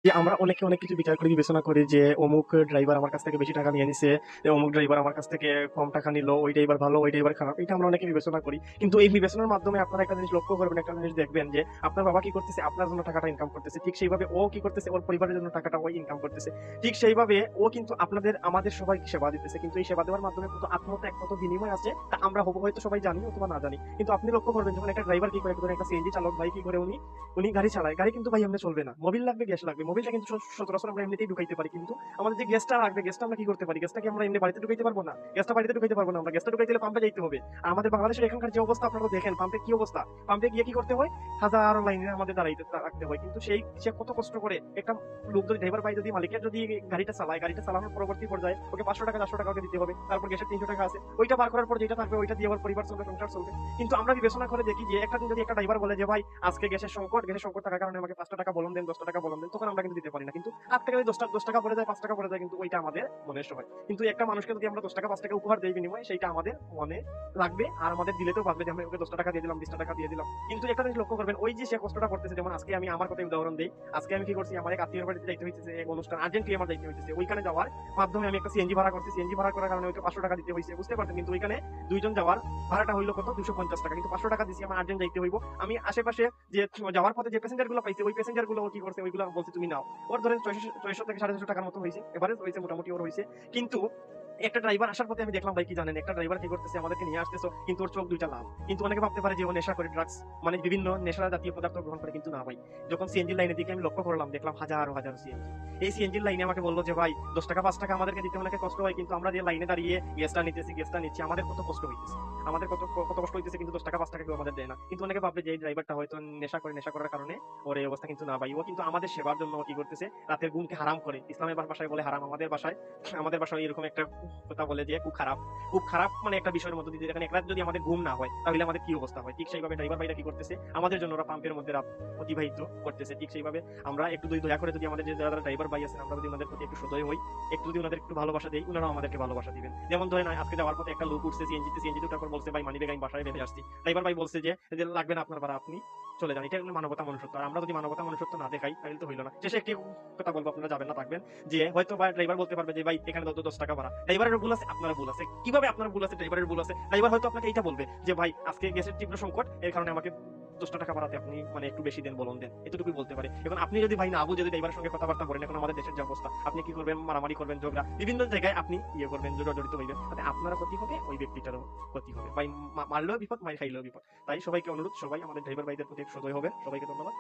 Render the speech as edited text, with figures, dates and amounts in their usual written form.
যে আমরা অনেকে অনেক কিছু বিচার করি, বিবেচনা করি যে অমুক ড্রাইভার আমার কাছ থেকে বেশি টাকা নিয়ে নিছে, অমুক ড্রাইভার আমার কাছ থেকে কম টাকা নিল, ওই ড্রাইভার ভালো, ওই ড্রাইভার খারাপ। এটা আমরা অনেকে বিবেচনা করি। কিন্তু এই বিবেচনার মাধ্যমে আপনারা একটা জিনিস লক্ষ্য করবেন, একটা জিনিস দেখবেন যে আপনার বাবা কি করতেছে, আপনার জন্য টাকাটা ইনকাম করতেছে। ঠিক সেইভাবে ও কি করতেছে, ওর পরিবারের জন্য টাকাটা ওই ইনকাম করতেছে। ঠিক সেইভাবে ও কিন্তু আপনাদের আমাদের সবাইকে সেবা দিতেছে। কিন্তু এই সেবা দেওয়ার মাধ্যমে কত আত্মহত্যা, কত বিনিময় আছে তা আমরা হয়তো সবাই জানি অথবা না জানি। কিন্তু আপনি লক্ষ্য করবেন যখন একটা ড্রাইভার কি করে, একটা সিএনজি চালক ভাই কি করে, উনি উনি গাড়ি চালায়। গাড়ি কিন্তু ভাই এমনি চলবে না। মোবিল লাগবে, গ্যাস লাগবে। মোবিলটা কিন্তু সচরাচর আমরা এমনিতেই ঢুকাইতে পারি। কিন্তু আমাদের যে গ্যাসটা লাগবে, গ্যাসটা আমরা কি করতে পারি? গ্যাসটা কি আমরা এমনি বাড়িতে ঢুকাইতে পারবো না? গ্যাসটা বাড়িতে ঢুকাইতে পারবো না আমরা। গ্যাসটা ঢুকাইতে হলে পাম্পে যাইতে হবে। আর আমাদের বাংলাদেশের এখানকার যে অবস্থা আপনারা দেখেন, পাম্পে কি অবস্থা। পাম্পে গিয়ে কি করতে হয়? হাজারো লাইনে আমাদের দাঁড়াইতে রাখতে হয়। কিন্তু সে কত কষ্ট করে একটা লোক, যদি ড্রাইভার ভাই যদি মালিকের যদি গাড়িটা চালায়, গাড়িটা চালানোর পরবর্তী পর্যায়ে ওকে 500 টাকা 400 টাকা ওকে দিতে হবে। তারপর গ্যাসের 300 টাকা আছে। ওইটা বার করার পর যেটা থাকবে ওইটা দিয়ে আবার পরিবার চলবে, সংসার চলবে। কিন্তু আমরা বিবেচনা করে দেখি যে একটা দিন যদি একটা ড্রাইভার বলে যে ভাই আজকে গ্যাসের সংকট থাকার কারণে আমাকে 5টা টাকা বলুন দেন, 10টা টাকা বলুন দেন, তখন আমরা কিন্তু দিতে পারি না। কিন্তু হাত থেকে যদি 10 টাকা পড়ে যায়, 5 টাকা পড়ে যায়, কিন্তু ওইটা আমাদের মনের সহায়। কিন্তু একটা মানুষকে যদি আমরা 10 টাকা 5 টাকা উপহার দেই বিনিময়ে, সেইটা আমাদের মনে লাগবে আর আমাদের দিলেতেও বাঁচবে যে আমি ওকে 10টা টাকা দিয়ে দিলাম, 20টা টাকা দিয়ে দিলাম। কিন্তু একটা জিনিস লক্ষ্য করবেন, ওই যে সে কষ্টটা করতেছে, যেমন আজকে আমি আমার কথাই উদাহরণ দিই। আজকে আমি কি করছি, আমার এক আত্মীয়ের বাড়িতে যাইতে হইতেছে, এক অনুষ্ঠান আর্জেন্টলি আমার যাইতে হইতেছে। ওইখানে যাওয়ার মাধ্যমে আমি একটা সিএনজি ভাড়া করছি। সিএনজি ভাড়া করার কারণে ওইটা 500 টাকা দিতে হইছে, বুঝতে পারছেন? কিন্তু ওইখানে দুইজন যাওয়ার ভাড়াটা হইলো কত? 250 টাকা। কিন্তু 500 টাকা দিছি, আমার আর্জেন্ট যাইতে হইব। আমি আশেপাশে যে যাওয়ার পথে যে প্যাসেঞ্জার গুলো পাইছে, ওই প্যাসেঞ্জার গুলো কি করছে, ওইগুলো বলছে তুমি নাও। ওর ধরেন 600 থেকে 450 টাকার মতো হয়েছে, এভারেজ হয়েছে, মোটামুটি ওর হয়েছে। কিন্তু একটা ড্রাইভার আসার পথে আমি দেখলাম ভাই কি জানেন, একটা ড্রাইভার কি করতেছে, আমাদেরকে নিয়ে আসতেছো কিন্তু ওর চোখ দুইটা লাল। কিন্তু অনেকে ভাবতে পারে যে ও নেশা করে, ড্রাগস মানে বিভিন্ন নেশা জাতীয় পদার্থ গ্রহণ করে, কিন্তু না ভাই। যখন সিএনজি লাইনের দিকে আমি লক্ষ্য করলাম, দেখলাম হাজার হাজার সিএনজি। এই সিএনজি লাইনে আমাকে বললো যে ভাই 10 টাকা 5 টাকা আমাদেরকে দিতে অনেক কষ্ট হয়, কিন্তু আমরা যে লাইনে দাঁড়িয়ে গ্যাসটা নিচ্ছি, আমাদের কত কষ্ট হইতেছে, আমাদের কত কষ্ট হইতেছে, কিন্তু 10 টাকা 5 টাকা কেউ আমাদের দেয় না। কিন্তু অনেকে ভাববে যে এই ড্রাইভারটা হয়তো নেশা করে, নেশা করার কারণে ওর এই অবস্থা, কিন্তু না ভাই, ও কিন্তু আমাদের সেবার জন্য কি করতেছে, রাতের ঘুমকে হারাম করে। ইসলামের ভাষায় বলে হারাম, আমাদের ভাষায় এরকম একটা কথা বলে যে খুব খারাপ মানে একটা বিষয়ের মধ্যে দিয়ে, যেখানে এক রাত যদি আমাদের ঘুম না হয় তাহলে আমাদের কি অবস্থা হয়। ঠিক সেইভাবে ড্রাইভার ভাইরা কি করতেছে, আমাদের জন্য ওরা পাম্পের মধ্যে রাত অতিবাহিত করতেছে। ঠিক সেইভাবে আমরা একটু দয়া করে যদি আমাদের যে যারা ড্রাইভার ভাই আছেন, আমরা যদি ওনাদের প্রতি একটু সদয় হই, একটু যদি ওনাদের একটু ভালোবাসা দেই, ওনারাও আমাদেরকে ভালোবাসা দিবেন। যেমন ধরেন আজকে যাওয়ার পথে একটা লোক উঠছে সিএনজিতে উঠার পর বলছে ভাই মানি ব্যাগ আমি বাসায় বেঁধে আসছি। ড্রাইভার ভাই বলছে যে লাগবে না আপনার ভাড়া, আপনি চলে যান। এটা মানবতা মনুষ্যত্ব। আর আমরা যদি মানবতা মনুষ্যত্ব না দেখাই তাহলে তো হইলো না। শেষে একটি কথা বলবো, আপনারা যাবেন না, থাকবেন। যে হয়তো বা ড্রাইভার বলতে পারবে যে ভাই এখানে 10 টাকা ভাড়া। ড্রাইভারের ভুল আছে, আপনার ভুল আছে। কিভাবে আপনার ভুল আছে, ড্রাইভারের ভুল আছে? ড্রাইভার হয়তো আপনাকে এইটা বলবে যে ভাই আজকে গ্যাসের তীব্র সংকট, এর কারণে আমাকে 10টা টাকা বাড়াতে আপনি মানে একটু বেশি দেন, বলুন দেন, এতটুকুই বলতে পারে। এখন আপনি যদি ভাই না বুঝে যদি ড্রাইভারের সঙ্গে কথাবার্তা বলেন, এখন আমাদের দেশের যে অবস্থা, আপনি কি করবেন? মারামারি করবেন, ঝগড়া, বিভিন্ন জায়গায় আপনি করবেন, জড়িত হইবেন। তাতে আপনারও ক্ষতি হবে, ওই ব্যক্তিটারও ক্ষতি হবে। ভাই মারলেও বিপদ, মার খাইলেও বিপদ। তাই সবাইকে অনুরোধ, সবাই আমাদের ড্রাইভার ভাইদের প্রতি সদয় হবেন। সবাইকে ধন্যবাদ।